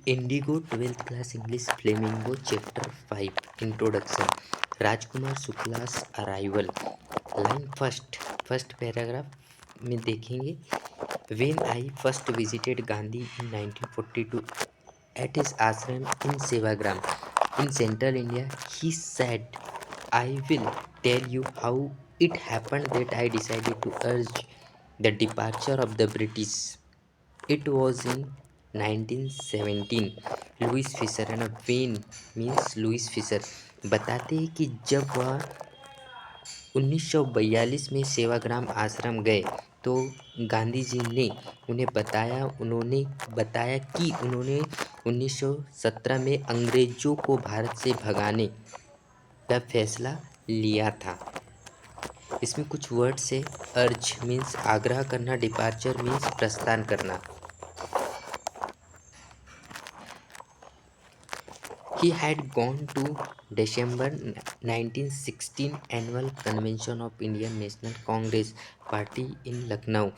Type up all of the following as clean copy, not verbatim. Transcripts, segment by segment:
Indigo 12th class English Flamingo chapter 5 introduction Rajkumar Shukla's arrival line first paragraph में देखेंगे। When I first visited Gandhi in 1942 at his ashram in Sevagram in central India, he said, I will tell you how it happened that I decided to urge the departure of the British. It was in 1917. Louis Fischer है ना, when means Louis Fisher बताते हैं कि जब वह 1942 में सेवाग्राम आश्रम गए तो गांधी जी ने उन्होंने बताया कि उन्होंने 1917 में अंग्रेजों को भारत से भगाने का फैसला लिया था। इसमें कुछ वर्ड्स है। अर्ज मीन्स आग्रह करना, डिपार्चर मीन्स प्रस्थान करना। He had gone to December 1916 annual convention of Indian National Congress Party in Lucknow.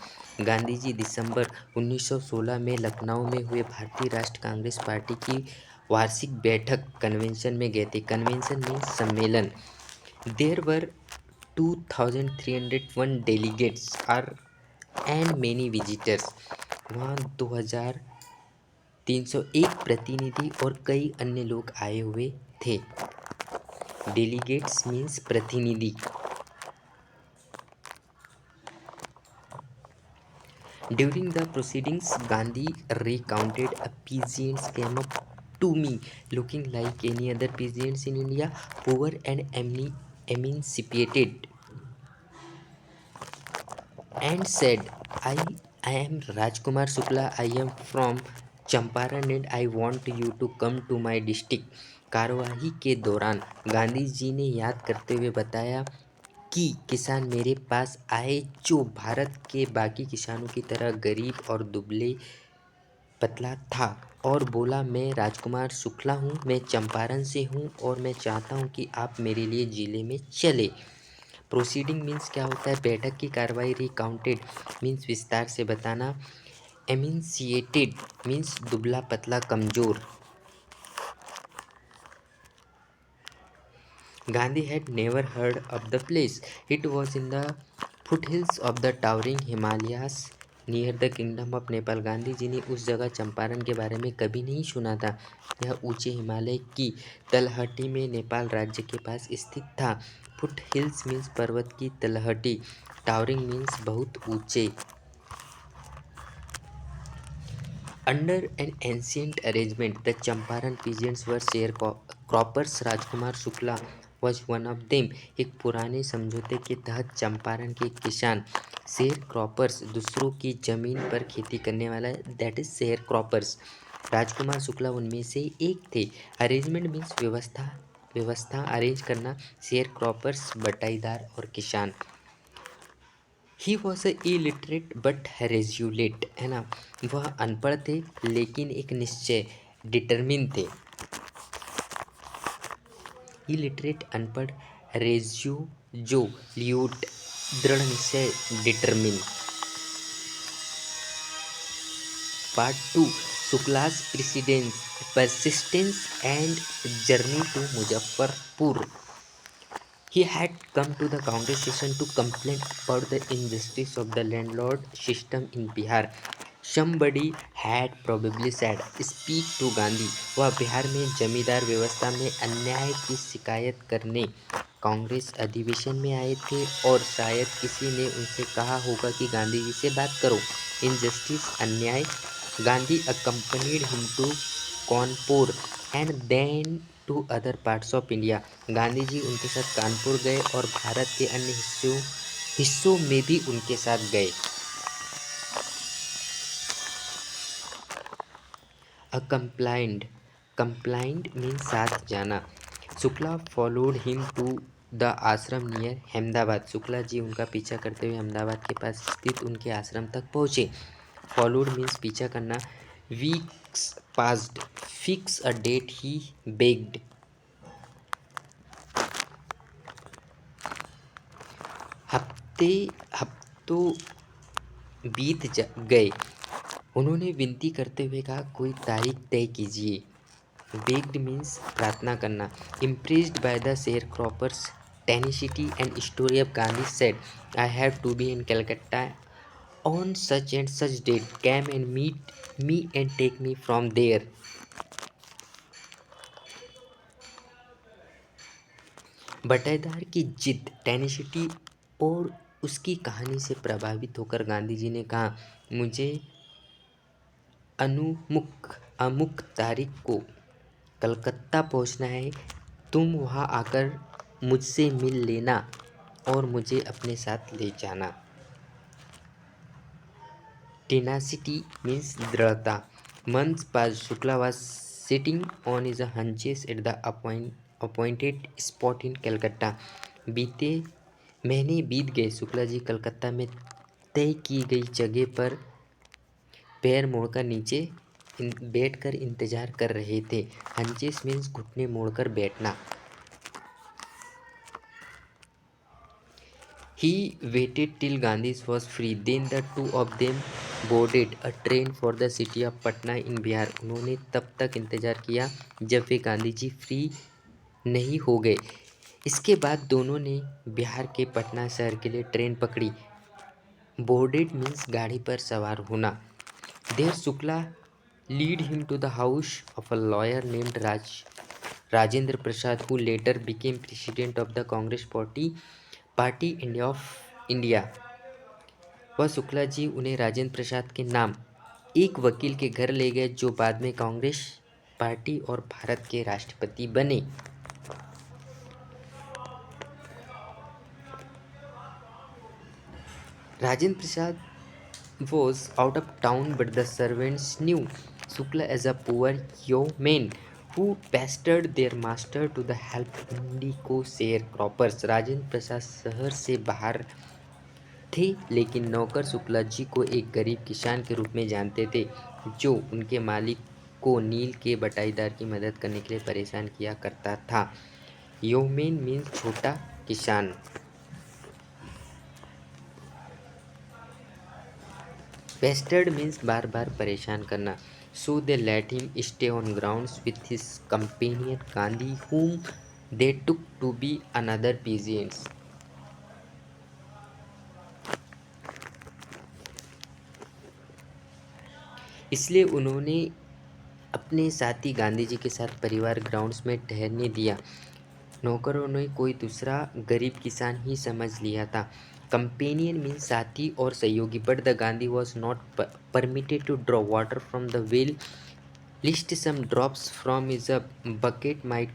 Gandhi ji दिसंबर 1916 में लखनऊ में हुए भारतीय राष्ट्र कांग्रेस पार्टी की वार्षिक बैठक कन्वेंशन में गए थे। कन्वेंशन मीन्स सम्मेलन। There were 2301 delegates are and many visitors. वहाँ 2301 प्रतिनिधि और कई अन्य लोग आए हुए थे। डेलीगेट्स मीन्स प्रतिनिधि। During the proceedings Gandhi recounted a peasants came up to me looking like any other peasants in India, poor and emancipated, and said, I am Rajkumar Shukla. I am from Champaran and I want you to come to my district. कार्यवाही के दौरान गांधी जी ने याद करते हुए बताया कि किसान मेरे पास आए जो भारत के बाकी किसानों की तरह गरीब और दुबले पतला था और बोला, मैं राजकुमार शुक्ला हूँ, मैं चंपारण से हूँ और मैं चाहता हूँ कि आप मेरे लिए जिले में चले। प्रोसीडिंग मीन्स क्या होता है? बैठक की कार्रवाई। रिकाउंटेड मीन्स विस्तार से बताना। एमिनसिएटेड मीन्स दुबला पतला कमजोर। Gandhi had never heard of the place. It was in the foothills of the towering Himalayas near the kingdom of Nepal. Gandhi ji ने उस जगह चंपारण के बारे में कभी नहीं सुना था। यह ऊंचे हिमालय की तलहटी में नेपाल राज्य के पास स्थित था। फुट हिल्स मीन्स पर्वत की तलहटी। टावरिंग मीन्स बहुत ऊंचे। Under an ancient arrangement, the Champaran peasants were sharecroppers. Rajkumar Shukla was one of them. एक पुराने समझौते के तहत चंपारण के किसान शेयर क्रॉपर्स दूसरों की जमीन पर खेती करने वाला, that is share croppers. Rajkumar Shukla उनमें से एक थे। अरेंजमेंट मीन्स व्यवस्था अरेंज करना। शेयर क्रॉपर्स बटाईदार और किसान। He was a illiterate but resolute, है ना, वह अनपढ़ थे लेकिन एक निश्चय डिटरमिन थे। इलिटरेट अनपढ़, ल्यूट दृढ़ निश्चय, determine. Part 2 Shukla's persistence and journey to Muzaffarpur. He had come to the Congress session to complain about the injustice of the landlord system in Bihar. Somebody had probably said, "Speak to Gandhi." वह बिहार में जमींदार व्यवस्था में अन्याय की शिकायत करने कांग्रेस अधिवेशन में आए थे और शायद किसी ने उनसे कहा होगा कि गांधी जी से बात करो। इनजस्टिस अन्याय। Gandhi accompanied him to Kanpur and then to other parts of India. Gandhi ji उनके साथ कानपुर गए और भारत के अन्य हिस्सों में भी उनके साथ गए। कंप्लाइंड मीन साथ जाना। Shukla followed him to the ashram near Ahmedabad. Shukla ji उनका पीछा करते हुए अहमदाबाद के पास स्थित उनके आश्रम तक पहुँचे। फॉलोड मीन्स पीछा करना। Weeks passed, fix a date he bagged. हफ्तों बीत गए। उन्होंने विनती करते हुए कहा, कोई तारीख तय कीजिए। बेग्ड मीन्स प्रार्थना करना। Impressed by the share croppers tenacity and story of Gandhi said, I have to be in Calcutta on such and such date. Come and meet me and take me from there. बटेदार की जिद, टेनिसिटी और उसकी कहानी से प्रभावित होकर गांधी जी ने कहा, मुझे अमुक तारीख को कलकत्ता पहुंचना है। तुम वहां आकर मुझसे मिल लेना और मुझे अपने साथ ले जाना। टेनासिटी मीन्स दृढ़ता। Months passed. Shukla was sitting on his hunches at the appointed spot in Calcutta. बीते महीने बीत गए। शुक्ला जी कलकत्ता में तय की गई जगह पर पैर मोड़कर नीचे बैठकर इंतजार कर रहे थे। हंचेस मीन्स घुटने मोड़कर बैठना। He waited till Gandhi was free. Then the two of them boarded a train for the city of Patna in Bihar. उन्होंने तब तक इंतजार किया जब वे गांधी जी फ्री नहीं हो गए। इसके बाद दोनों ने बिहार के पटना शहर के लिए ट्रेन पकड़ी। बोर्डेड मीन्स गाड़ी पर सवार होना। There Shukla lead him to the house of a lawyer named Rajendra Prasad, who later became president of the Congress party India. वह शुक्ला जी उन्हें राजेंद्र प्रसाद के नाम एक वकील के घर ले गए जो बाद में कांग्रेस पार्टी और भारत के राष्ट्रपति बने। Rajendra Prasad was out of town, but the servants knew Shukla as a poor yeoman who pestered their master to the help indigo sharecroppers. Rajendra Prasad शहर से बाहर थे, लेकिन नौकर शुक्ला जी को एक गरीब किसान के रूप में जानते थे जो उनके मालिक को नील के बटाईदार की मदद करने के लिए परेशान किया करता था। योमेन मीन्स छोटा किसान। पेस्टर्ड मीन्स बार बार परेशान करना। So they let him stay on grounds with his companion Gandhi whom they took to be another peasants. इसलिए उन्होंने अपने साथी गांधी जी के साथ परिवार ग्राउंड्स में ठहरने दिया। नौकरों ने कोई दूसरा गरीब किसान ही समझ लिया था। कंपेनियन मीन्स साथी और सहयोगी। But the Gandhi was not permitted to draw water from the well lest some drops from his a bucket might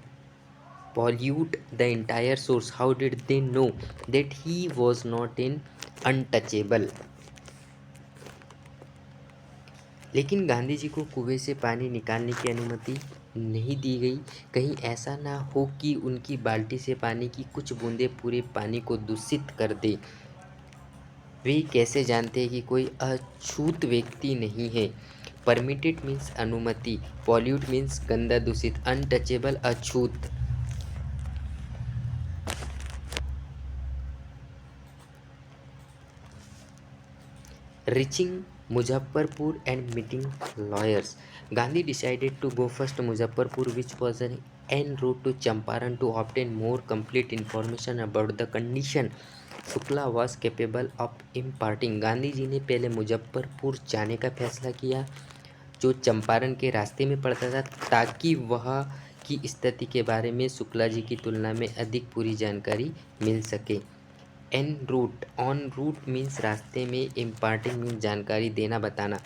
pollute the entire source. How did they know that he was not an untouchable? लेकिन गांधी जी को कुएं से पानी निकालने की अनुमति नहीं दी गई। कहीं ऐसा ना हो कि उनकी बाल्टी से पानी की कुछ बूंदें पूरे पानी को दूषित कर दे। वे कैसे जानते हैं कि कोई अछूत व्यक्ति नहीं है। परमिटेड मीन्स अनुमति, पॉल्यूट मीन्स गंदा दूषित, untouchable Achhut. Reaching Muzaffarpur and meeting lawyers, Gandhi decided to go first to Muzaffarpur, which was an en route to Champaran, to obtain more complete information about the condition Shukla was capable of imparting. Gandhi ji ने पहले मुजफ्फरपुर जाने का फैसला किया जो चंपारण के रास्ते में पड़ता था, ताकि वह की स्थिति के बारे में शुक्ला जी की तुलना में अधिक पूरी जानकारी मिल सके। En route, on route means रास्ते में, इम्पार्टिंग मीन्स जानकारी देना बताना।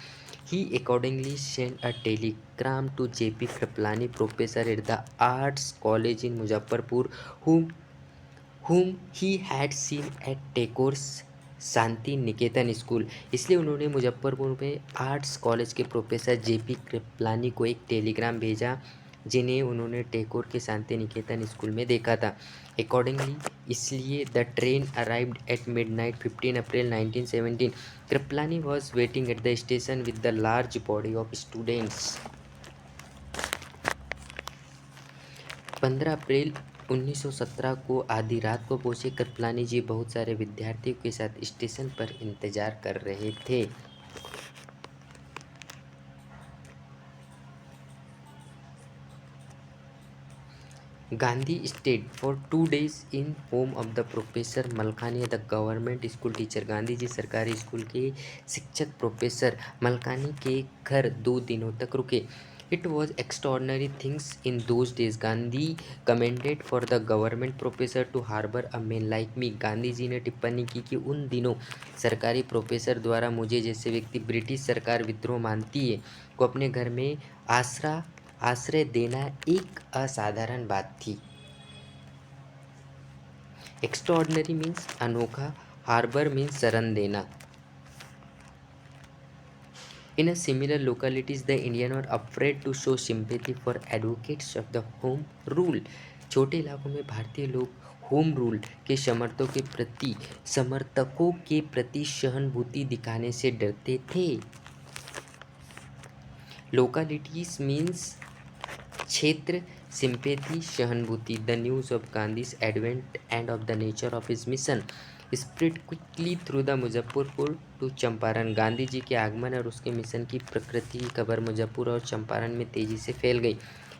He accordingly sent a telegram to JP Kripalani, professor at the arts college in Muzaffarpur, whom he had seen at Tagore's Shanti Niketan school. इसलिए उन्होंने मुजफ्फरपुर में आर्ट्स कॉलेज के प्रोफेसर जेपी कृपलानी को एक टेलीग्राम भेजा जिन्हें उन्होंने टैगोर के शांति निकेतन स्कूल में देखा था। अकॉर्डिंगली, इसलिए the train arrived at midnight 15 April 1917। Kripalani was waiting at the station with the large body of students. 15 अप्रैल 1917 को आधी रात को पहुंचे कृपलानी जी बहुत सारे विद्यार्थियों के साथ स्टेशन पर इंतजार कर रहे थे। Gandhi stayed for 2 days in home of the professor Malkani the government school teacher. Gandhi ji सरकारी स्कूल के शिक्षक प्रोफेसर मलकानी के घर 2 दिनों तक रुके। It was extraordinary things in those days. Gandhi commended for the government professor to harbour a man like me. Gandhi ji ने टिप्पणी की कि उन दिनों सरकारी प्रोफेसर द्वारा मुझे जैसे व्यक्ति ब्रिटिश सरकार विद्रोह मानती है को अपने घर में आश्रय देना एक असाधारण बात थी। एक्स्ट्रॉर्डनरी मीन्स अनोखा, हार्बर मीन्स शरण देना। In a similar localities, the Indian were afraid to show sympathy for advocates of the home rule। छोटे इलाकों में भारतीय लोग होम रूल के समर्थकों के प्रति सहानुभूति दिखाने से डरते थे। लोकालिटीज मीन्स क्षेत्र, sympathy सहानुभूति। द न्यूज़ ऑफ गांधी's advent and of the nature of his mission spread quickly through the Muzaffarpur to Champaran. Gandhi ji के आगमन और उसके मिशन की प्रकृति की खबर मुजफ्फरपुर और चंपारण में तेजी से फैल गई।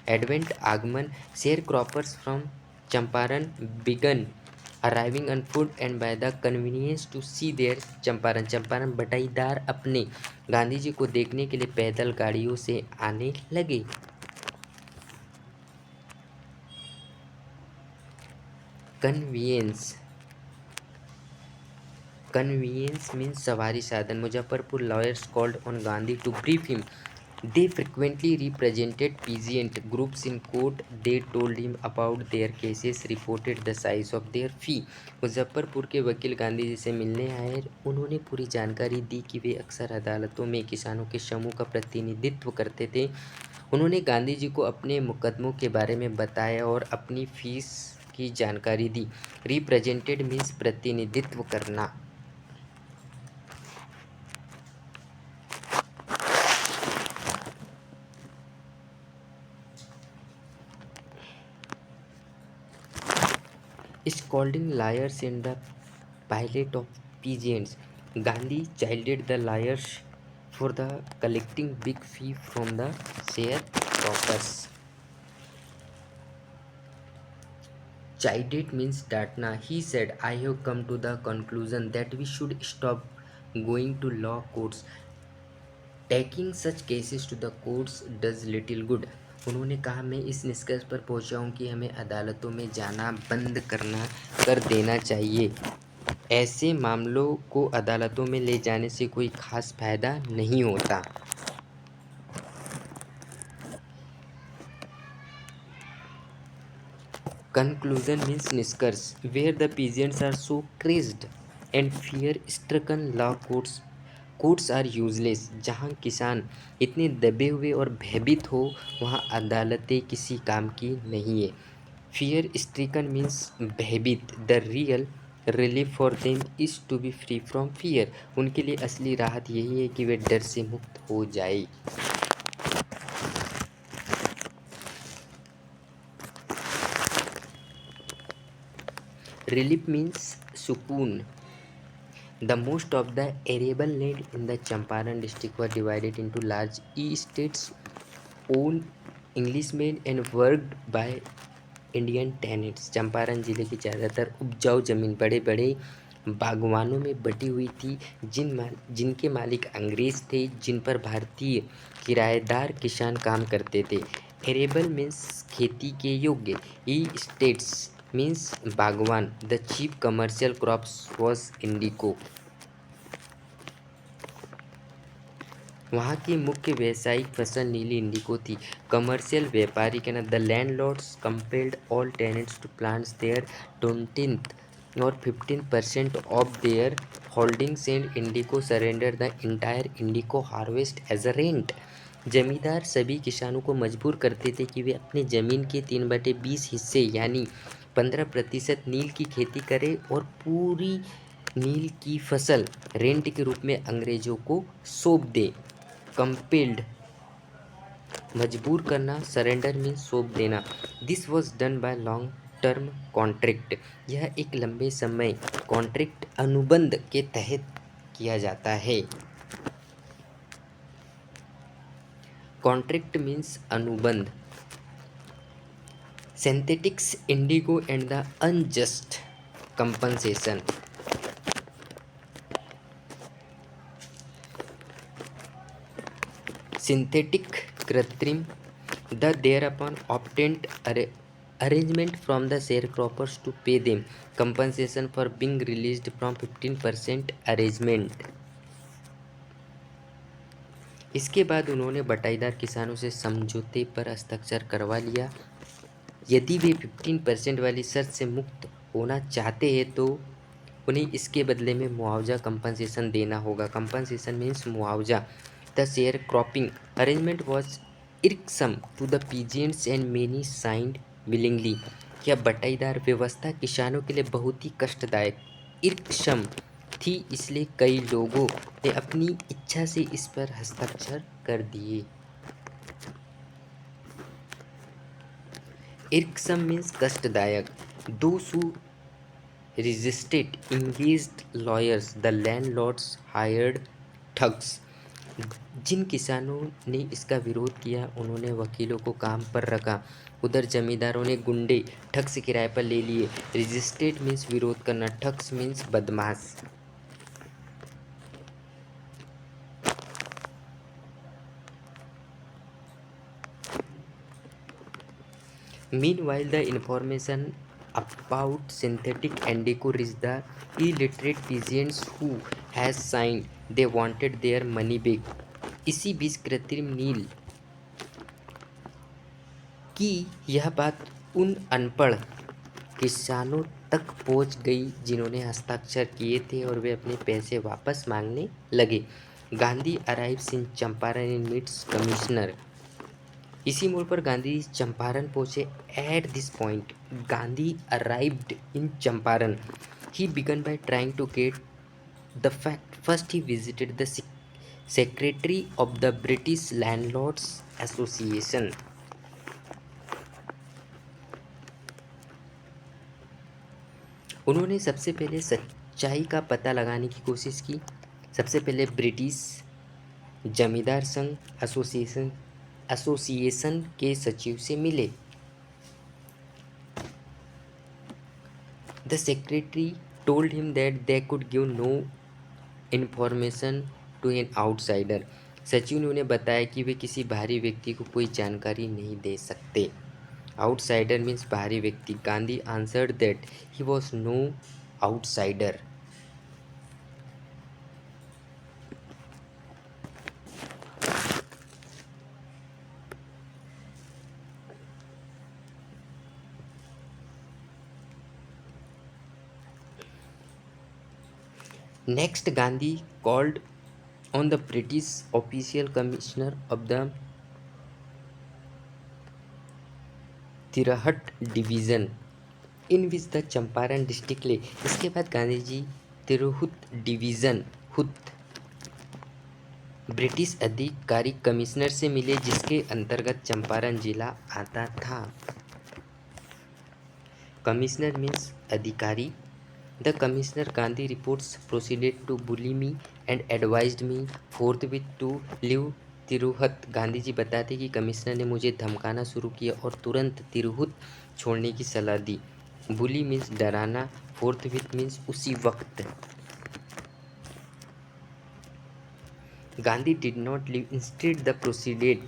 एडवेंट आगमन, share croppers from Champaran began arriving on foot and by the convenience to see their Champaran. Champaran बटाईदार अपने गांधी जी को देखने के लिए पैदल गाड़ियों से आने लगे। Convenience means सवारी साधन। Muzaffarpur lawyers called on Gandhi to brief him. They frequently represented peasant groups in court. They told him about their cases, reported the size of their fee। Muzaffarpur के वकील गांधी जी से मिलने आए। उन्होंने पूरी जानकारी दी कि वे अक्सर अदालतों में किसानों के समूह का प्रतिनिधित्व करते थे। उन्होंने गांधी जी को अपने मुकदमों के बारे में बताया और अपनी फीस की जानकारी दी। रिप्रेजेंटेड मीन्स प्रतिनिधित्व करना। Scolding liars and the pilot of peasants। Gandhi chided the liars for the collecting big fee from the sharecroppers। Chided means डांटना। He said, I have come to the conclusion that we should stop going to law courts। Taking such cases to the courts does little good। उन्होंने कहा, मैं इस निष्कर्ष पर पहुंचा हूं कि हमें अदालतों में जाना बंद कर देना चाहिए। ऐसे मामलों को अदालतों में ले जाने से कोई खास फायदा नहीं होता। Conclusion means निष्कर्ष। Where the peasants are so crazed and fear stricken, law courts are useless। जहाँ किसान इतने दबे हुए और भयभीत हो वहाँ अदालतें किसी काम की नहीं है। Fear stricken means भयभीत। The real relief for them is to be free from fear। उनके लिए असली राहत यही है कि वे डर से मुक्त हो जाए। Relief means सुकून। The most of the arable land in the Champaran district were divided into large estates owned Englishmen and worked by Indian tenants. Champaran जिले की ज़्यादातर उपजाऊ जमीन बड़े बड़े बागवानों में बटी हुई थी जिनके मालिक अंग्रेज थे, जिन पर भारतीय किराएदार किसान काम करते थे। एरेबल मीन्स खेती के योग्य। ई स्टेट्स मीन्स बागवान। The chief commercial crops was indigo. वहाँ की मुख्य व्यावसायिक फसल नीली इंडिको थी। कमर्शियल व्यापारी कहना, the landlords compelled all tenants to plant their 20th और 15% of their holdings and indigo surrender the entire indigo harvest as a rent. जमींदार सभी किसानों को मजबूर करते थे कि वे अपने ज़मीन के 3/20 हिस्से यानी 15% नील की खेती करें और पूरी नील की फसल रेंट के रूप में अंग्रेजों को सौंप दें। कंपेल्ड मजबूर करना, सरेंडर मीन सौंप देना। This was done by long term contract. यह एक लंबे समय कॉन्ट्रैक्ट अनुबंध के तहत किया जाता है। कॉन्ट्रैक्ट मीन्स अनुबंध। Synthetics, indigo, and the unjust compensation. Synthetic कृत्रिम the thereupon obtained arrangement from the sharecroppers to pay them compensation for being released from 15% arrangement. इसके बाद उन्होंने बटाईदार किसानों से समझौते पर हस्ताक्षर करवा लिया। यदि वे 15% वाली शर्त से मुक्त होना चाहते हैं तो उन्हें इसके बदले में मुआवजा कंपनसेशन देना होगा। कंपनसेशन मीन्स मुआवजा। The share cropping arrangement was irksome to the peasants and many signed willingly. यह बटाईदार व्यवस्था किसानों के लिए बहुत ही कष्टदायक इर्कसम थी, इसलिए कई लोगों ने अपनी इच्छा से इस पर हस्ताक्षर कर दिए। इर्कसम मीन्स कष्टदायक। Those who resisted engaged lawyers, the landlords hired thugs। जिन किसानों ने इसका विरोध किया उन्होंने वकीलों को काम पर रखा। उधर जमींदारों ने गुंडे ठग्स किराए पर ले लिए। रेजिस्टेड मीन्स विरोध करना, ठग्स मीन्स बदमाश। Meanwhile, the information about synthetic indigo reached the illiterate peasants who has signed they wanted their money back। इसी बीच कृत्रिम नील की यह बात उन अनपढ़ किसानों तक पहुंच गई जिन्होंने हस्ताक्षर किए थे और वे अपने पैसे वापस मांगने लगे। Gandhi arrives in Champaran in meets commissioner. इसी मोड़ पर गांधी चंपारण पहुंचे। At this point Gandhi arrived in Champaran. He began by trying to get the fact. First he visited the secretary of the British landlords association. उन्होंने सबसे पहले सच्चाई का पता लगाने की कोशिश की। सबसे पहले ब्रिटिश जमींदार संघ एसोसिएशन के सचिव से मिले। The secretary told him that they could give no information to an outsider. सचिव ने उन्हें बताया कि वे किसी बाहरी व्यक्ति को कोई जानकारी नहीं दे सकते। आउटसाइडर मीन्स बाहरी व्यक्ति। Gandhi answered that he was no outsider. Next, Gandhi called on the British official commissioner of the Tirhut division in which the Champaran district lay. इसके बाद गांधी जी तिरहुत डिवीज़न हुत ब्रिटिश अधिकारी कमिश्नर से मिले जिसके अंतर्गत चंपारण जिला आता था। कमिश्नर मीन्स अधिकारी। The commissioner Gandhi reports proceeded to bully me and advised me forthwith to leave Tirhut. Gandhi ji बताते कि कमिश्नर ने मुझे धमकाना शुरू किया और तुरंत तिरहुत छोड़ने की सलाह दी। बुली मीन्स डराना, फोर्थविथ मीन्स उसी वक्त। Gandhi did not leave, instead the proceeded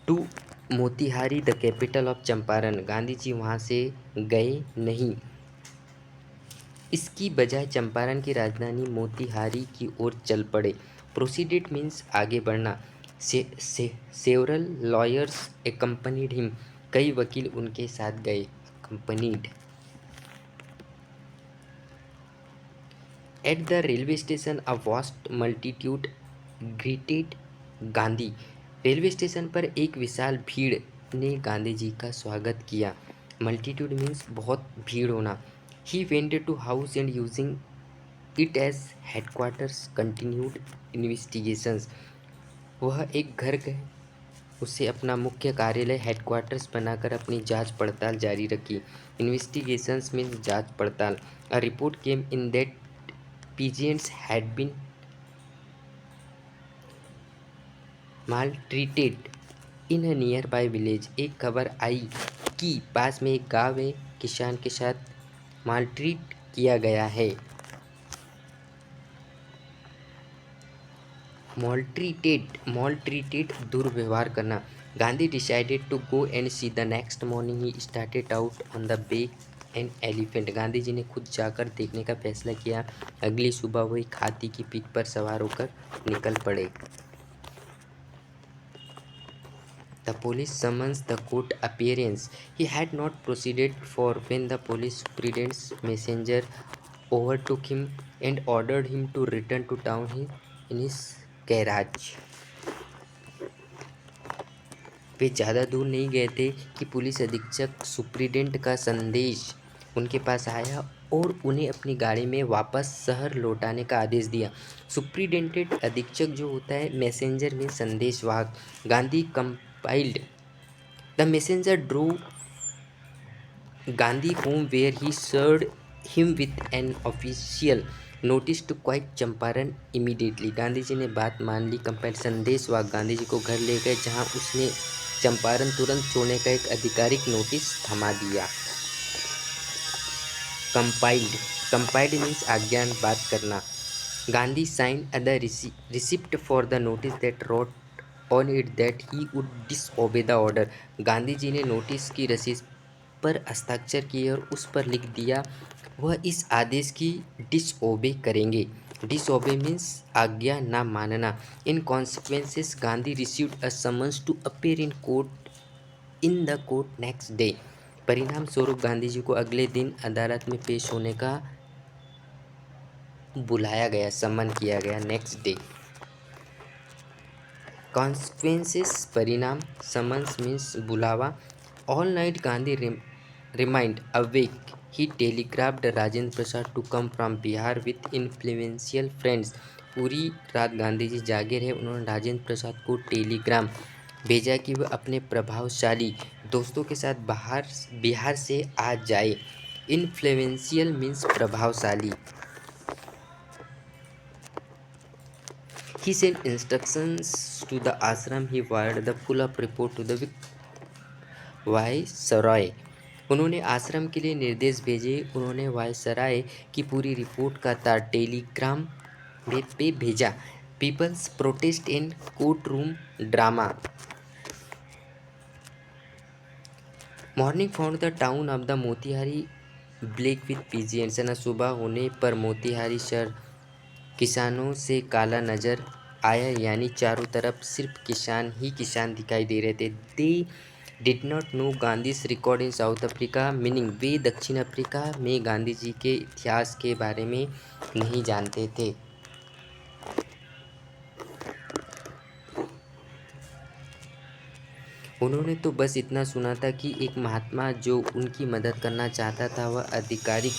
to Motihari the capital of Champaran. Gandhi ji वहाँ से गए नहीं, इसकी बजाय चंपारण की राजधानी मोतिहारी की ओर चल पड़े। प्रोसीडेड मीन्स आगे बढ़ना। सेवरल लॉयर्स एक्कम्पनीड हिम, कई वकील उनके साथ गए। Accompanied. At the railway station a vast multitude greeted Gandhi. Railway station पर एक विशाल भीड़ ने गांधी जी का स्वागत किया। मल्टीट्यूड मीन्स बहुत भीड़ होना। He went to house and using it as headquarters continued investigations. वह एक घर गए, उसे अपना मुख्य कार्यालय हेडक्वार्टर्स बनाकर अपनी जांच पड़ताल जारी रखी। इन्वेस्टिगेशंस मीन्स जांच पड़ताल। A report came in that peasants had been maltreated in a nearby village। एक खबर आई की पास में एक गांव है, किसान के साथ मालट्रीट किया गया है। Maltreated दुर्व्यवहार करना। Gandhi decided to go and see the next morning he started out on the back an elephant. Gandhi ji ने खुद जाकर देखने का फैसला किया। अगली सुबह वो एक हाथी की पीठ पर सवार होकर निकल पड़े। The police summons the court appearance. He had not proceeded for when the police superintendent's messenger overtook him and ordered him to return to town in his carriage. वे ज़्यादा दूर नहीं गए थे कि पुलिस अधीक्षक सुप्रीडेंट का संदेश उनके पास आया और उन्हें अपनी गाड़ी में वापस शहर लौटाने का आदेश दिया। सुप्रीडेंटेड अधीक्षक जो होता है, मैसेंजर में संदेशवाहक। Gandhi compiled the messenger drove Gandhi home where he served him with an official notice to quit Champaran immediately. Gandhi ji ने बात मान ली। कंपाइल्ड संदेशवाहक गांधी जी को घर ले गए, जहां उसने चंपारण तुरंत छोड़ने का एक आधिकारिक नोटिस थमा दिया। कंपाइल्ड मीन्स आज्ञा बात करना। Gandhi sign the receipt for the notice that wrote on it that he would disobey the order. Gandhi ji ने नोटिस की रसीद पर हस्ताक्षर किए और उस पर लिख दिया वह इस आदेश की डिसओबे करेंगे। डिसओबे मीन्स आज्ञा ना मानना। In consequences Gandhi received a summons to appear in the court next day. परिणाम स्वरूप गांधी जी को अगले दिन अदालत में पेश होने का बुलाया गया, सम्मन किया गया। Next day. कॉन्सिक्वेंसेस परिणाम, समन्स मीन्स बुलावा। All night Gandhi remained awake he telegraphed Rajendra Prasad to come from Bihar with influential friends. पूरी रात गांधी जी जागे रहे। उन्होंने राजेंद्र प्रसाद को टेलीग्राम भेजा कि वह अपने प्रभावशाली दोस्तों के साथ बिहार से आ जाए। इन्फ्लुएंशियल मीन्स प्रभावशाली। He sent instructions to the ashram. He wired the full-up report to the viceroy. उन्होंने आश्रम के लिए निर्देश भेजे। उन्होंने वायसराय की पूरी रिपोर्ट का तार टेलीग्राम पे भेजा। Peoples protest in court room drama. Morning found the town of the Motihari black with peasants. ना सुबह होने पर मोतिहारी शहर किसानों से काला नजर आया, यानी चारों तरफ सिर्फ किसान ही किसान दिखाई दे रहे थे। They did not know Gandhi's record in South Africa, meaning वे दक्षिण अफ्रीका में गांधी जी के इतिहास के बारे में नहीं जानते थे। उन्होंने तो बस इतना सुना था कि एक महात्मा जो उनकी मदद करना चाहता था वह अधिकारी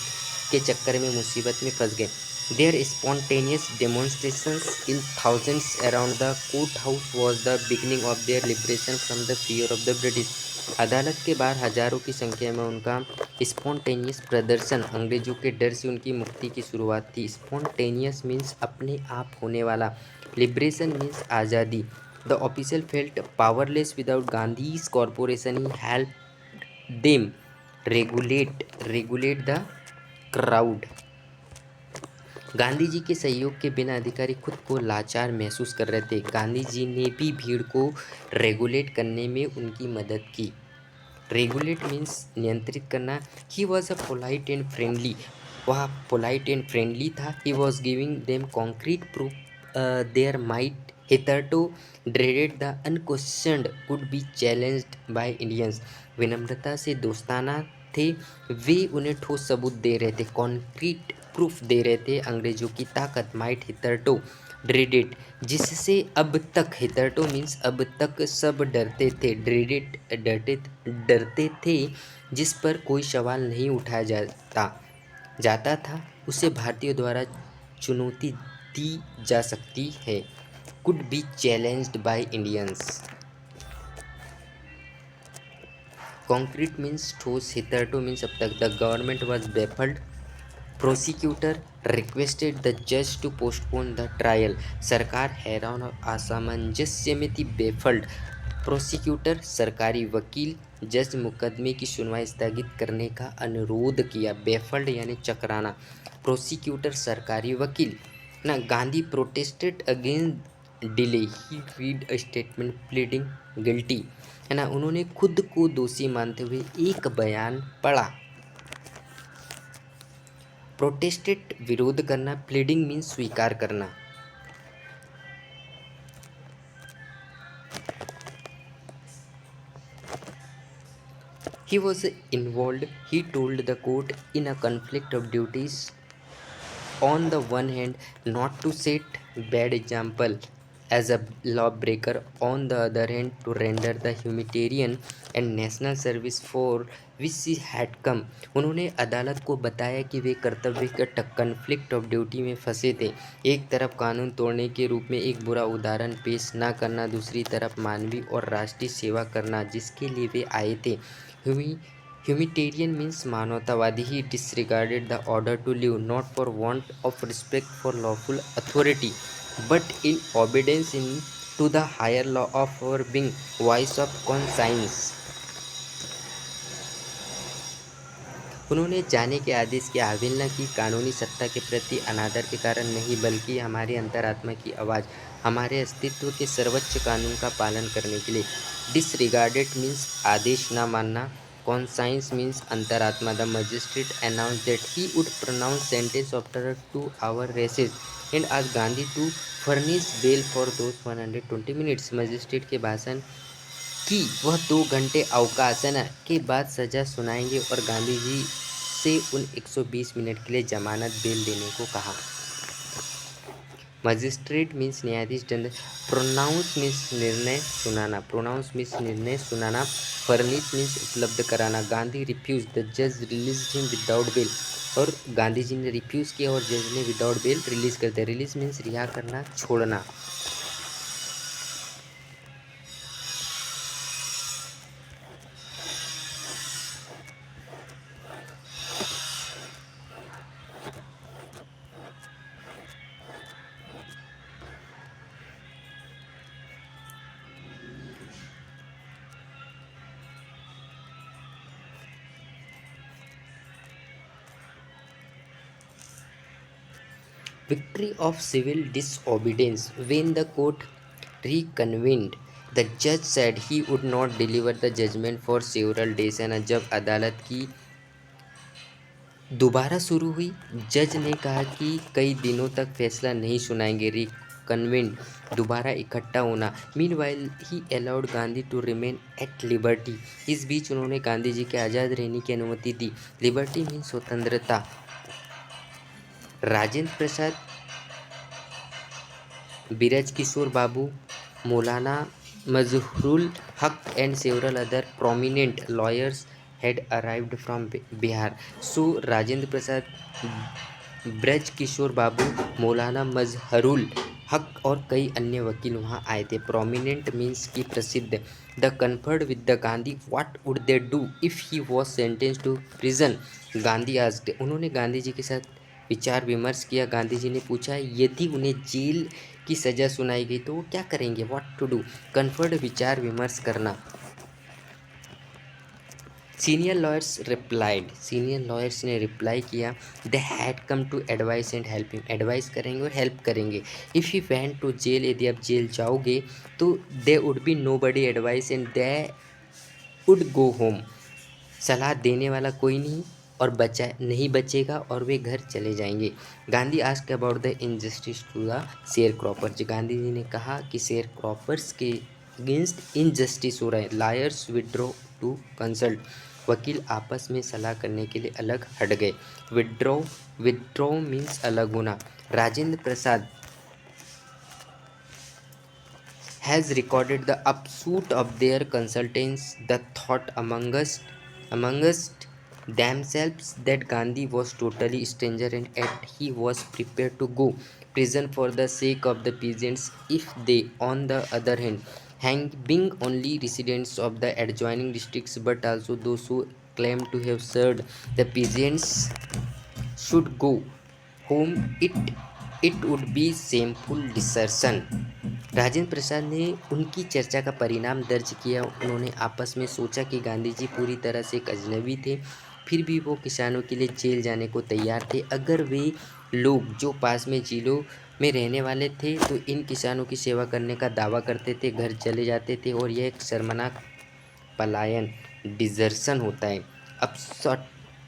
के चक्कर में मुसीबत में फंस गए। Their spontaneous demonstrations in thousands around the court house was the beginning of their liberation from the fear of the British. अदालत के बाहर हजारों की संख्या में उनका स्पॉन्टेनियस प्रदर्शन अंग्रेजों के डर से उनकी मुक्ति की शुरुआत थी। स्पॉन्टेनियस मीन्स अपने आप होने वाला, लिबरेशन मीन्स आज़ादी। The official felt powerless without Gandhi's corporation he help them regulate the crowd. Gandhi ji के सहयोग के बिना अधिकारी खुद को लाचार महसूस कर रहे थे। गांधी जी ने भी भीड़ को रेगुलेट करने में उनकी मदद की। रेगुलेट मीन्स नियंत्रित करना। He was a polite and friendly. वह पोलाइट एंड फ्रेंडली था। He was giving them concrete proof their might hitherto dreaded the unquestioned could be challenged by Indians। विनम्रता से दोस्ताना थे। वे उन्हें ठोस सबूत दे रहे थे, कॉन्क्रीट प्रूफ दे रहे थे अंग्रेजों की ताकत। माइट हितरटो ड्रेडेड जिससे अब तक, हितरटो मीन्स अब तक सब डरते थे, ड्रेडेड डरते थे जिस पर कोई सवाल नहीं उठाया जाता था उसे भारतीयों द्वारा चुनौती दी जा सकती है। could be challenged by Indians। Concrete means ठोस, hitherto means अब तक। The government was baffled prosecutor requested the जज टू पोस्टपोन द ट्रायल। सरकार हैरान और असामंजस्य में थी, बेफल्ड। प्रोसिक्यूटर सरकारी वकील जज मुकदमे की सुनवाई स्थगित करने का अनुरोध किया। बेफल्ड यानी चकराना। प्रोसिक्यूटर सरकारी वकील ना। Gandhi protested against delay, he read a statement pleading guilty, है ना। उन्होंने खुद को दोषी मानते हुए एक बयान पढ़ा। प्रोटेस्टेड विरोध करना, प्लीडिंग मीन्स स्वीकार करना। He was involved, he told the court, in a conflict of duties. On the one hand, not to set bad example as a lawbreaker, on the other hand, to render the humanitarian and national service for which he had come. उन्होंने अदालत को बताया कि वे कर्तव्य के conflict of duty में फंसे थे। एक तरफ कानून तोड़ने के रूप में एक बुरा उदाहरण पेश न करना, दूसरी तरफ मानवीय और राष्ट्रीय सेवा करना जिसके लिए वे आए थे। Humanitarian means मानवतावादी। He disregarded the order to live, not for want of respect for lawful authority, but in obedience to the higher law of our being, voice of conscience. उन्होंने जाने के आदेश की अवहेलना की, कानूनी सत्ता के प्रति अनादर के कारण नहीं, बल्कि हमारी अंतरात्मा की आवाज़, हमारे अस्तित्व के सर्वोच्च कानून का पालन करने के लिए। डिसरिगार्डेड मीन्स आदेश न मानना, कॉन्साइंस मीन्स अंतरात्मा। The magistrate announce that he would pronounce sentence after 2 hour recess and ask Gandhi to furnish bail for those 120 minutes. Magistrate के भाषण कि वह 2 घंटे अवकाशन के बाद सजा सुनाएंगे और गांधी जी से उन 120 मिनट के लिए जमानत बेल देने को कहा। मजिस्ट्रेट मीन्स न्यायाधीश दंड। प्रोनाउंस मीन्स निर्णय सुनाना, प्रोनाउंस मीन्स निर्णय सुनाना। फर्निश मीन्स उपलब्ध कराना। गांधी रिफ्यूज, द जज रिलीज हिम विदाउट बेल, और गांधी जी ने रिफ्यूज किया और जज ने विदाउट बेल रिलीज कर दिया। रिलीज मीन्स रिहा करना, छोड़ना। Victory of civil disobedience. When the court reconvened, the judge said he would not deliver the judgment for several days. And जब अदालत की दोबारा शुरू हुई, जज ने कहा कि कई दिनों तक फैसला नहीं सुनाएंगे। रिकन्वेंट, दोबारा इकट्ठा होना। Meanwhile he allowed Gandhi to remain at liberty, इस बीच उन्होंने गांधी जी के आज़ाद रहने की अनुमति दी। लिबर्टी मीन स्वतंत्रता। राजेंद्र प्रसाद, बिरज किशोर बाबू, Maulana Mazharul Haque and several other prominent lawyers had arrived from Bihar. So Rajendra Prasad, Braj किशोर बाबू, मौलाना मजहरूल हक और कई अन्य वकील वहाँ आए थे। प्रोमिनेंट मीन्स की प्रसिद्ध। The conferred with the Gandhi what would they do if he was sentence to prison. Gandhi asked, उन्होंने गांधी जी के साथ विचार विमर्श किया। गांधी जी ने पूछा यदि उन्हें जेल की सज़ा सुनाई गई तो वो क्या करेंगे। व्हाट टू डू, कन्फर्ड विचार विमर्श करना। Senior lawyers replied, senior lawyers ने रिप्लाई किया, they had come to advise and help him, advice करेंगे और हेल्प करेंगे। If he went to jail, यदि आप जेल जाओगे तो they would be nobody advice and they would go home, सलाह देने वाला कोई नहीं और बचा नहीं बचेगा और वे घर चले जाएंगे। Gandhi asked about the injustice to the share croppers, Gandhi ji ने कहा कि शेयर क्रॉपर्स के अगेंस्ट इनजस्टिस हो रहा है। लायर्स विड्रॉ टू कंसल्ट, वकील आपस में सलाह करने के लिए अलग हट गए। विड्रॉ, विड्रॉ मीन्स अलग होना। Rajendra Prasad has recorded the upshot of their consultations, the thought amongst themselves that Gandhi was totally stranger and yet he was prepared to go prison for the sake of the peasants if they, on the other hand, being only residents of the adjoining districts but also those who claim to have served the peasants should go home, it would be shameful desertion. Rajendra Prasad ने उनकी चर्चा का परिणाम दर्ज किया। उन्होंने आपस में सोचा कि गांधी जी पूरी तरह से एक अजनबी थे, फिर भी वो किसानों के लिए जेल जाने को तैयार थे। अगर वे लोग जो पास में जिलों में रहने वाले थे तो इन किसानों की सेवा करने का दावा करते थे, घर चले जाते थे और यह एक शर्मनाक पलायन डिजर्शन होता है।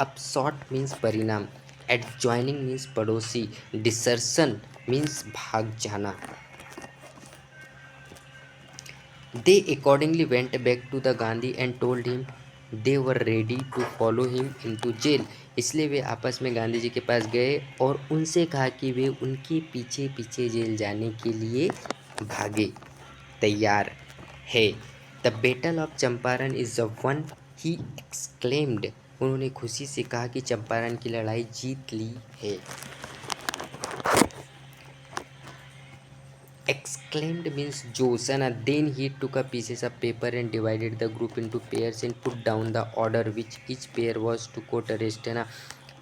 अपसॉट मीन्स परिणाम, एडजॉइनिंग मीन्स पड़ोसी, डिसर्शन मीन्स भाग जाना। They accordingly went back to the Gandhi and told him they were ready to follow him into jail. इसलिए वे आपस में गांधी जी के पास गए और उनसे कहा कि वे उनके पीछे पीछे जेल जाने के लिए भागे, तैयार है। The battle of Champaran is the one, he exclaimed. उन्होंने खुशी से कहा कि चंपारण की लड़ाई जीत ली है। Exclaimed means Josana. Then he took a pieces of paper and divided the group into pairs and put down the order which each pair was to court arrest. है ना,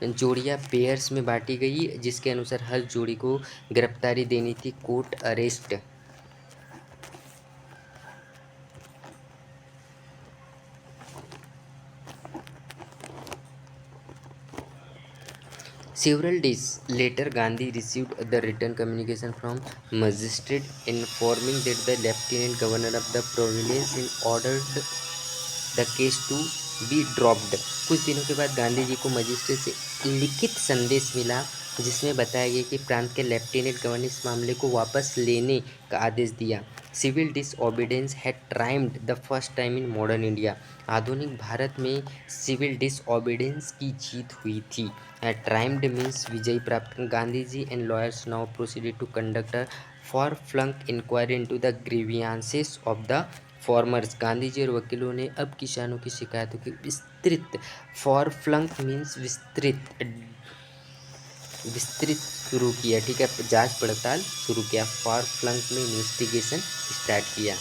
जोड़ियाँ पेयर्स में बांटी गई जिसके अनुसार हर जोड़ी को गिरफ्तारी देनी थी, court arrest. Several days later, Gandhi received the written communication from magistrate informing that the lieutenant governor of the province in ordered the case to be dropped. कुछ दिनों के बाद गांधी जी को मजिस्ट्रेट से लिखित संदेश मिला जिसमें बताया गया कि प्रांत के लेफ्टिनेंट गवर्नर ने इस मामले को वापस लेने का आदेश दिया। Civil disobedience had triumphed the first time in modern India. आधुनिक भारत में सिविल डिसओबीडेंस की जीत हुई थी। ट्राइम्ड मीन्स विजय प्राप्त। Gandhi ji and lawyers now proceeded to conduct a far flung inquiry into the grievances of the farmers. Gandhi ji और वकीलों ने अब किसानों की शिकायतों की विस्तृत, फॉर फ्लंक मीन्स विस्तृत शुरू किया। ठीक है, जांच पड़ताल शुरू किया। फॉर फ्लंक में इन्वेस्टिगेशन स्टार्ट किया।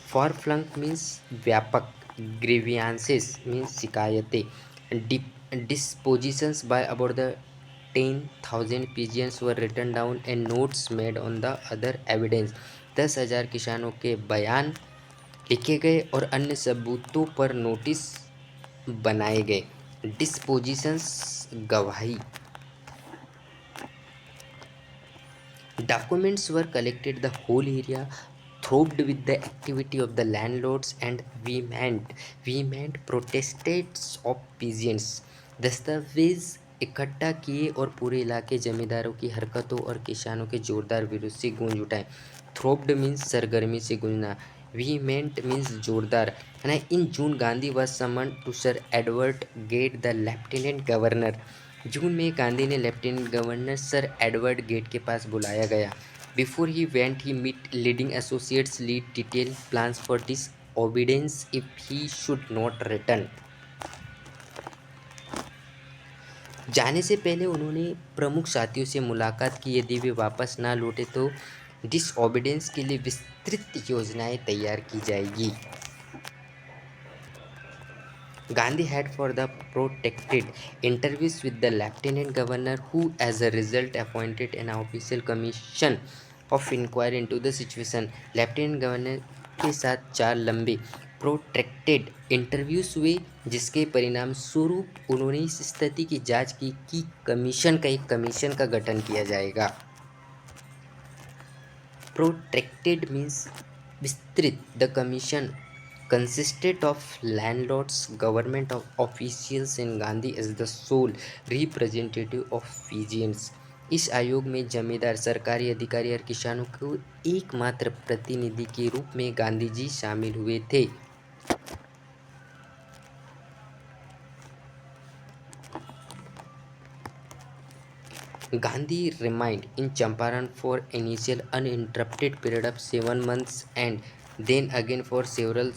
फॉर फ्लंक मीन्स व्यापक, ग्रीवियंसेस मीन्स शिकायतें। Depositions by about the 10,000 pigeons were written down and notes made on the other evidence. 10,000 किसानों के बयान लिखे गए और अन्य सबूतों पर नोटिस बनाए गए। डिस्पोजिशंस गवाही। Documents were collected. The whole area throbbed with the activity of the landlords and vehement protests of peasants. दस्तावेज इकट्ठा किए और पूरे इलाके जमींदारों की हरकतों और किसानों के जोरदार विरोध से गूंज उठाए। थ्रोब्ड मीन्स सरगर्मी से गूंजना, vehement मीन्स जोरदार, है ना। इन जून Gandhi was summoned to Sir Edward Gate, the Lieutenant Governor. जून में गांधी ने lieutenant governor sir Edward Gait के पास बुलाया गया। Before he went he meet leading associates, lead detail plans for disobedience if he should not return. जाने से पहले उन्होंने प्रमुख साथियों से मुलाकात की। यदि वे वापस ना लौटे तो डिसओबीडेंस के लिए विस्तृत योजनाएं तैयार की जाएगी। Gandhi had for the protected interviews with the lieutenant governor, who as a result appointed an official commission of inquiry into the situation. Lieutenant governor के साथ 4 लंबे प्रोट्रैक्टेड इंटरव्यूज हुए जिसके परिणाम स्वरूप उन्होंने इस स्थिति की जांच की कि एक कमीशन का गठन किया जाएगा। प्रोट्रैक्टेड मीन्स विस्तृत। The commission consisted of landlords, government officials and Gandhi as the sole representative of peasants. इस आयोग में जमींदार, सरकारी अधिकारी और किसानों को एकमात्र प्रतिनिधि के रूप में गांधी जी शामिल हुए थे। Gandhi remained in Champaran for initial uninterrupted period of 7 months and then again for several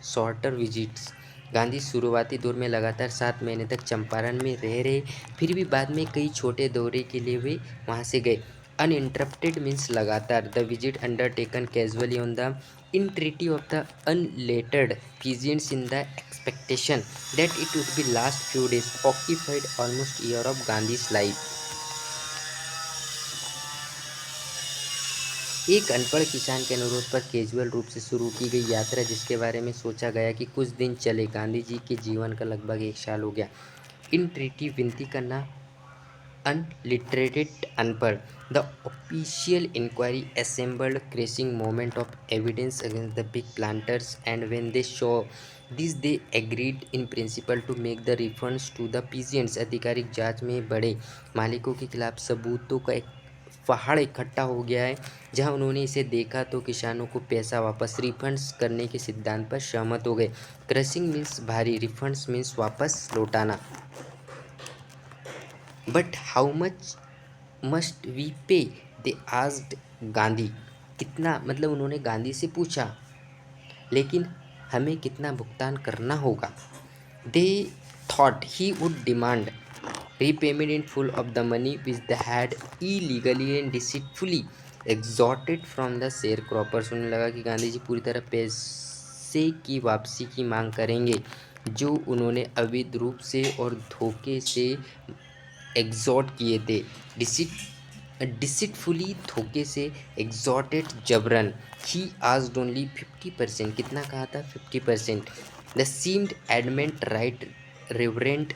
shorter visits. Gandhi शुरुआती दौर में लगातार 7 महीने तक चंपारण में रह रहे, फिर भी बाद में कई छोटे दौरे के लिए वे वहाँ से गए। Uninterrupted means लगातार. The visit undertaken casually on the in treaty of the unlettered peasants in the expectation that it would be last few days occupied almost year of Gandhi's life. एक अनपढ़ किसान के अनुरोध पर कैजुअल रूप से शुरू की गई यात्रा, जिसके बारे में सोचा गया कि कुछ दिन चले, गांधी जी के जीवन का लगभग 1 साल हो गया. इन ट्रीटी विनती करना, unliterated unpar. The official inquiry assembled crushing moment of evidence against the big planters, and when they saw this they agreed in principle to make the refunds to the peasants. आधिकारिक जांच में बड़े मालिकों के खिलाफ सबूतों का एक पहाड़ इकट्ठा हो गया है. जहां उन्होंने इसे देखा तो किसानों को पैसा वापस रिफंड्स करने के सिद्धांत पर सहमत हो गए. क्रशिंग मीन्स भारी, रिफंड्स मीन्स वापस लौटाना. But how much must we pay, they asked Gandhi. कितना, मतलब उन्होंने गांधी से पूछा, लेकिन हमें कितना भुगतान करना होगा. They thought he would demand repayment in full of the money which the had illegally and deceitfully extorted from the share croppers. उन्हें लगा कि गांधी जी पूरी तरह पैसे की वापसी की मांग करेंगे जो उन्होंने अवैध रूप से और धोखे से एग्जॉर्ट किए थे. डिसिटफुली, धोखे से, एग्जॉर्टेड, जबरन. He asked only 50%. कितना कहा था? 50%. The seemed adamant write Reverend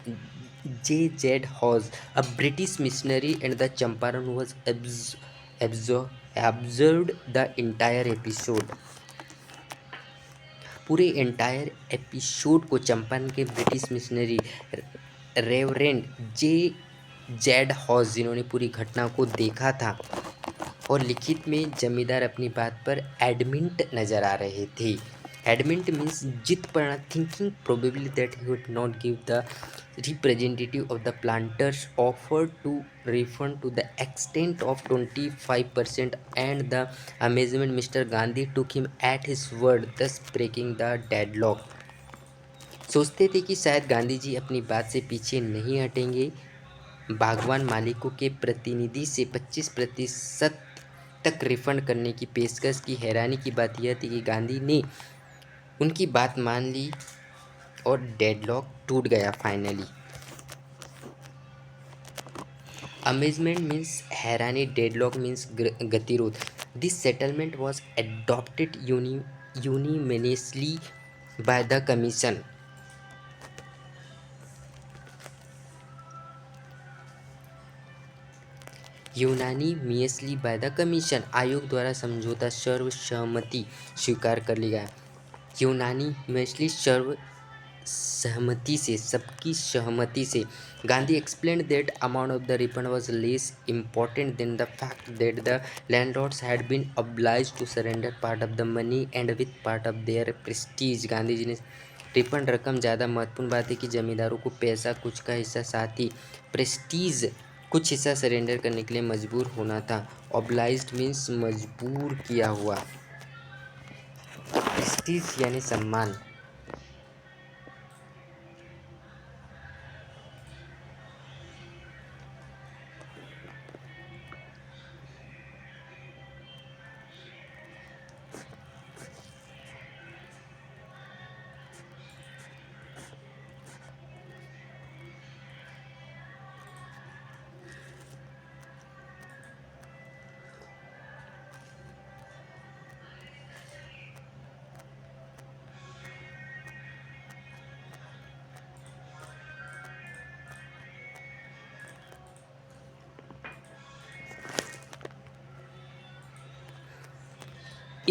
J Z Hodge, a British missionary and the Champaran was observed the entire episode. पूरे एंटायर एपिसोड को चंपारण के British missionary Reverend J Z Hodge, जिन्होंने पूरी घटना को देखा था, और लिखित में जमींदार अपनी बात पर एडमिंट नजर आ रहे थे. एडमिंट मीन्स जित पड़ना, thinking probably that he would not give the representative of the planters offer to refund to the extent of 25%, and the amazement Mister Gandhi took him at his word, thus breaking the deadlock. सोचते थे कि शायद गांधी जी अपनी बात से पीछे नहीं हटेंगे. बागवान मालिकों के प्रतिनिधि से 25% तक रिफंड करने की पेशकश की. हैरानी की बात यह थी कि गांधी ने उनकी बात मान ली और डेडलॉक टूट गया फाइनली. अमेजमेंट मीन्स हैरानी, डेडलॉक मीन्स गतिरोध. This settlement was adopted unanimously by the commission. Unanimously by the commission. आयोग द्वारा समझौता सर्वसहमति स्वीकार कर लिया. यूनानिमियसली, सर्व सहमति से, सबकी सहमति से. Gandhi explained that amount of the refund was less important than the fact that the landlords had been obliged to surrender part of the money and with part of their prestige. Gandhi ji ने रिफंड रकम ज़्यादा महत्वपूर्ण बात है कि जमींदारों को पैसा, कुछ का हिस्सा, साथ ही प्रेस्टीज, कुछ हिस्सा सरेंडर करने के लिए मजबूर होना था. ऑब्लाइज्ड मीन्स मजबूर किया हुआ. प्रेस्टीज यानी सम्मान.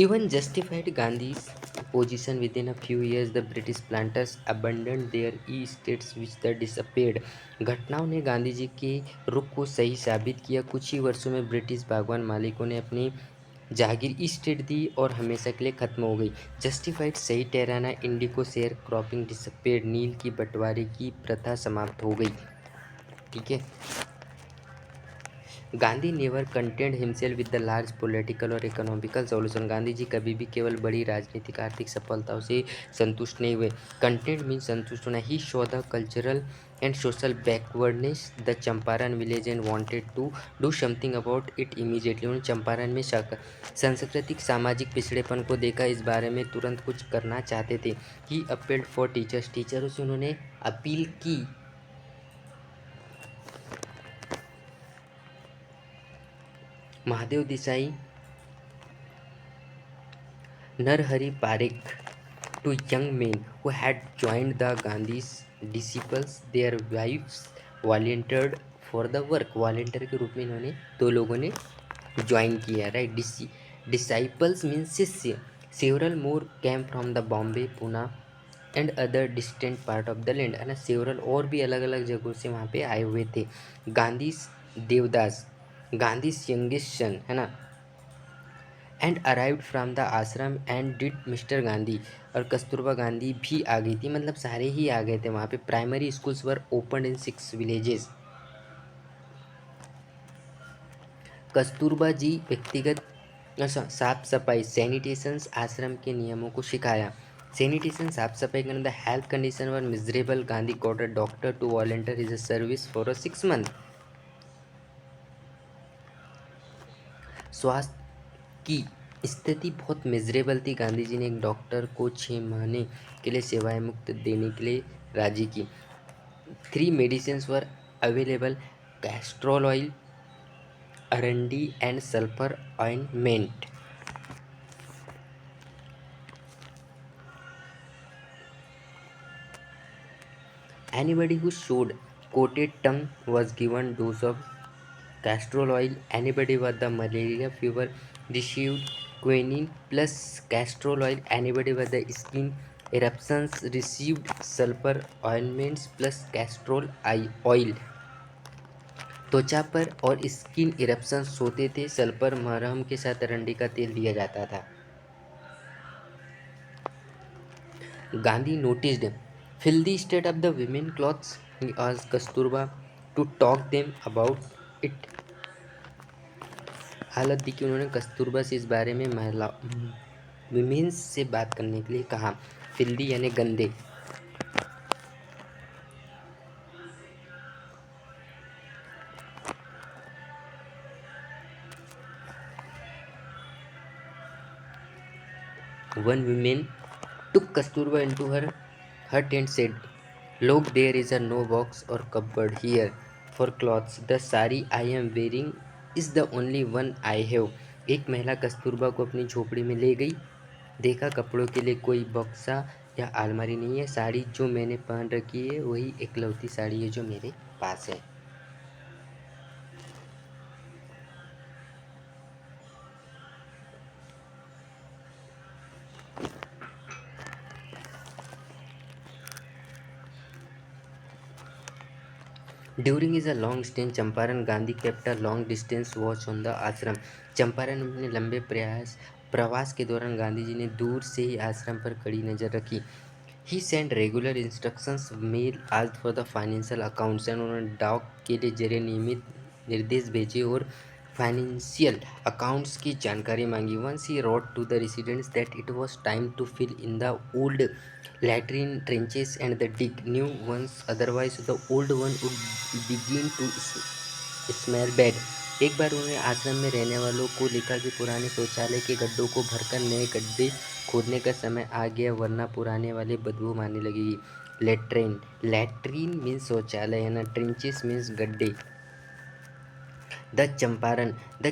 Even justified Gandhi's position. Within a few years, the British planters abandoned their estates which they disappeared. घटनाओं ने गांधी जी के रुख को सही साबित किया. कुछ ही वर्षों में ब्रिटिश बागवान मालिकों ने अपनी जागीर ईस्टेट दी और हमेशा के लिए खत्म हो गई. जस्टिफाइड सही ठहराना. इंडिको शेयर क्रॉपिंग डिसअपेयर्ड. नील की बंटवारे की प्रथा समाप्त हो गई. ठीक है. Gandhi never content himself with the large political और इकोनॉमिकल सॉल्यूशन. गांधी जी कभी भी केवल बड़ी राजनीतिक आर्थिक सफलताओं से संतुष्ट नहीं हुए. कंटेंट मीन संतुष्ट होना. He show the cultural and social backwardness. The Champaran village and wanted to do something about it immediately. उन्होंने चंपारण में सांस्कृतिक सामाजिक पिछड़ेपन को देखा, इस बारे में तुरंत कुछ करना चाहते थे. He appealed for teachers. टीचरों से उन्होंने अपील की. Mahadev Desai, Narhari Parikh, two young men who had joined the Gandhi's disciples. Their wives volunteered for the work. Volunteer के रूप में इन्होंने दो लोगों ने ज्वाइन किया. राइट. डिसाइपल्स मीन्स शिष्य. Several more came from the Bombay, Poona and other distant part of the land. है ना, सेवरल और भी अलग अलग जगहों से वहाँ पे आए हुए थे. गांधी देवदास, गांधी यंगेस्ट सन, है ना, एंड अराइव्ड फ्रॉम द आश्रम एंड डिड मिस्टर गांधी. और कस्तूरबा गांधी भी आ गई थी, मतलब सारे ही आ गए थे वहाँ पे. Primary schools were open in 6 villages. Kasturba ji व्यक्तिगत साफ सफाई, सैनिटेशन, आश्रम के नियमों को सिखाया. सैनिटेशन, साफ सफाई करना. The health condition were miserable. Gandhi got a doctor to volunteer his service for 6 months. स्वास्थ्य की स्थिति बहुत मिजरेबल थी. गांधी जी ने एक डॉक्टर को 6 महीने के लिए सेवाएं मुक्त देने के लिए राजी की. 3 मेडिसिन्स वर अवेलेबल: कैस्ट्रोल ऑयल, अरंडी and sulphur ointment. Anybody who showed coated tongue was given dose of castor oil. Anybody with the malaria fever received quinine plus castor oil. Anybody with the skin eruptions received sulfur ointments plus castor oil. त्वचा पर और skin eruptions होते थे, sulphur मरहम के साथ अरंडी का तेल दिया जाता था. Gandhi noticed filthy state of the women clothes. He asked Kasturba to talk them about it. हालत देखी उन्होंने कस्तूरबा से इस बारे में महिला विमेंस से बात करने के लिए कहा. फिल्दी यानी गंदे. One woman took Kasturba into her hut and said, "Look, there is a no box or cupboard here for clothes. The sari I am wearing is the only one I have." एक महिला कस्तूरबा को अपनी झोपड़ी में ले गई. देखा, कपड़ों के लिए कोई बक्सा या अलमारी नहीं है. साड़ी जो मैंने पहन रखी है वही इकलौती साड़ी है जो मेरे पास है. During his long stay in Champaran, Gandhi kept a long distance watch on the ashram. Champaran में अपने लंबे प्रवास के दौरान गांधी जी ने दूर से ही आश्रम पर कड़ी नजर रखी. He sent regular instructions, mail asked for the financial accounts. and उन्होंने डाक के लिए जरिए नियमित निर्देश भेजे और फाइनेंशियल अकाउंट्स की जानकारी मांगी. Once he wrote to the residents that it was time to fill in the old latrine trenches and the dig new ones, otherwise the old one would begin to smell bad. एक बार उन्होंने आश्रम में रहने वालों को लिखा कि पुराने शौचालय के गड्ढों को भरकर नए गड्ढे खोदने का समय आ गया, वरना पुराने वाले बदबू मारने लगेगी. लैट्रीन मीन्स शौचालय है ना. ट्रेंचेस मीन्स गड्ढे. The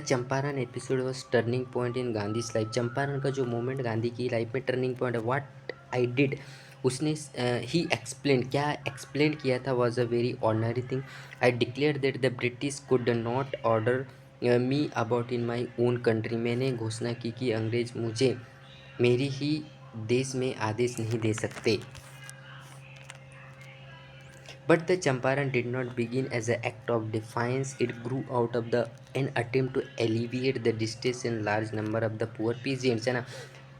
Champaran episode was turning point in Gandhi's life. Champaran का जो मोमेंट गांधी की लाइफ में टर्निंग पॉइंट है. व्हाट आई डिड, उसने ही एक्सप्लेन, क्या एक्सप्लेन किया था, was a very ordinary thing. I declare that the British could not order me about in my own country. मैंने घोषणा की कि अंग्रेज मुझे मेरी ही देश में आदेश नहीं दे सकते. But the Champaran did not begin as an act of defiance. It grew out of an attempt to alleviate the distress in large number of the poor peasants. है ना,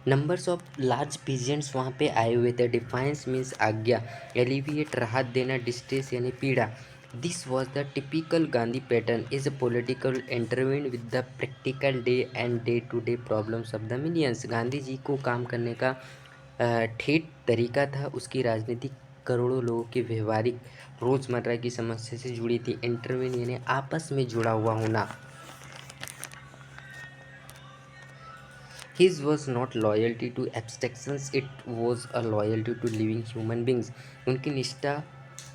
नंबर्स ऑफ लार्ज पीजेंट्स वहाँ पे आए हुए थे. Defines means आज्ञा, alleviate राहत देना, डिस्ट्रेस यानी पीड़ा. This was the typical Gandhi pattern. Is political intervene with the practical day and day to day problems of the millions. Gandhi ji को काम करने का ठेठ तरीका था उसकी राजनीतिक करोड़ों लोगों की व्यवहारिक रोज़मर्रा की समस्या से जुड़ी थी। इंटरवीन यानी आपस में जुड़ा हुआ होना। His was not loyalty to abstractions, it was a loyalty to living human beings. उनकी निष्ठा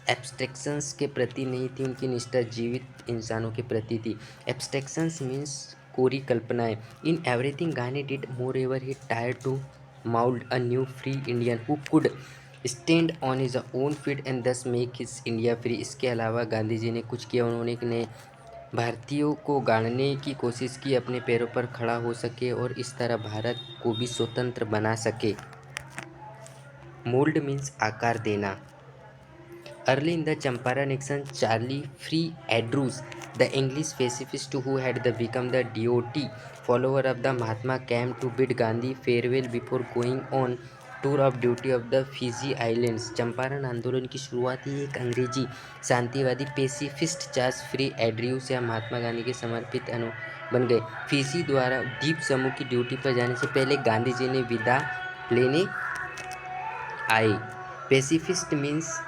एब्स्ट्रैक्शंस के प्रति नहीं थी, उनकी निष्ठा जीवित इंसानों के प्रति थी। एब्स्ट्रैक्शंस मीन्स कोरी कल्पनाएं। In everything Gandhi did moreover he tried to mould a new free Indian who could stand on his own feet and thus make his India free। इसके अलावा गांधी जी ने कुछ किया, उन्होंने एक नए भारतीयों को गाड़ने की कोशिश की, अपने पैरों पर खड़ा हो सके और इस तरह भारत को भी स्वतंत्र बना सके। मोल्ड मीन्स आकार देना। Early in the Champaran action Charlie Freer Andrews the English pacifist who had become the devotee follower of the Mahatma came to bid Gandhi farewell before going on tour of duty of the Fiji islands. Champaran आंदोलन की शुरुआत ही एक अंग्रेजी शांतिवादी pacifist Charles free एड्रियूस या महात्मा गांधी के समर्पित बन गए। फिजी द्वारा द्वीप समूह की ड्यूटी पर जाने से पहले गांधी जी ने विदा लेने आए। पेसिफिस्ट मीन्स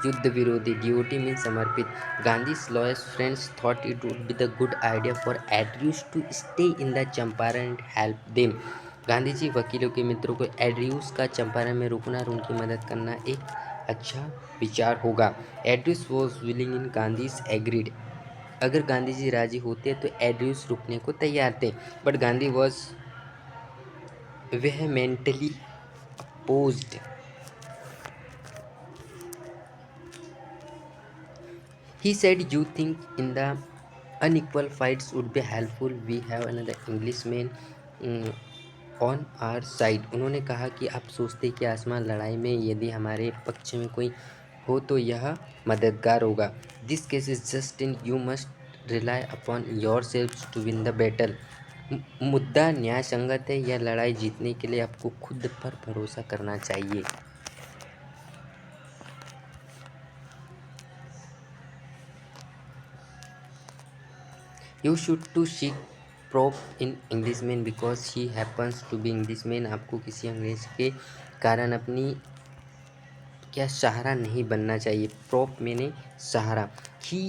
युद्ध विरोधी, ड्यूटी मीन्स समर्पित। Gandhi's loyal friends thought it would be the good idea for Andrews to stay in the Champaran and help them। Gandhi ji वकीलों के मित्रों को एड्रियूस का चंपारण में रुकना और उनकी मदद करना एक अच्छा विचार होगा। Andrews was willing and Gandhi's agreed. अगर गांधी जी राजी होते तो एड्रियूस रुकने को तैयार थे, but Gandhi was vehemently opposed. He said, "You think in the unequal fights would be helpful. We have another Englishman on our side." उन्होंने कहा कि आप सोचते कि आसमान लड़ाई में यदि हमारे पक्ष में कोई हो तो यह मददगार होगा। This case is just in you must rely upon yourselves to win the battle। मुद्दा न्याय संगत है, यह लड़ाई जीतने के लिए आपको खुद पर भरोसा करना चाहिए। You should to seek prop in Englishman because he happens to be Englishman। आपको किसी अंग्रेज के कारण अपनी क्या सहारा नहीं बनना चाहिए। prop मैंने सहारा। He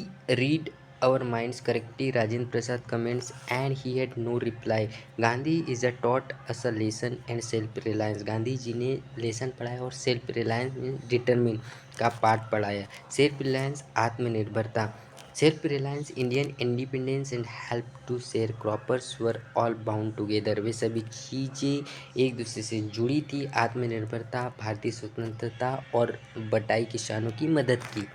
read our minds correctly, Rajendra Prasad comments, and he had no reply। Gandhi is a taught us a lesson and self reliance। Gandhi ji ने लेसन पढ़ाया और सेल्फ रिलायंस में डिटरमिन का पाठ पढ़ाया। सेल्फ रिलायंस आत्मनिर्भरता। Self reliance Indian independence and help to sharecroppers were all bound together. वे सभी चीज़ें एक दूसरे से जुड़ी थी। आत्मनिर्भरता, भारतीय स्वतंत्रता और बटाई किसानों की मदद की।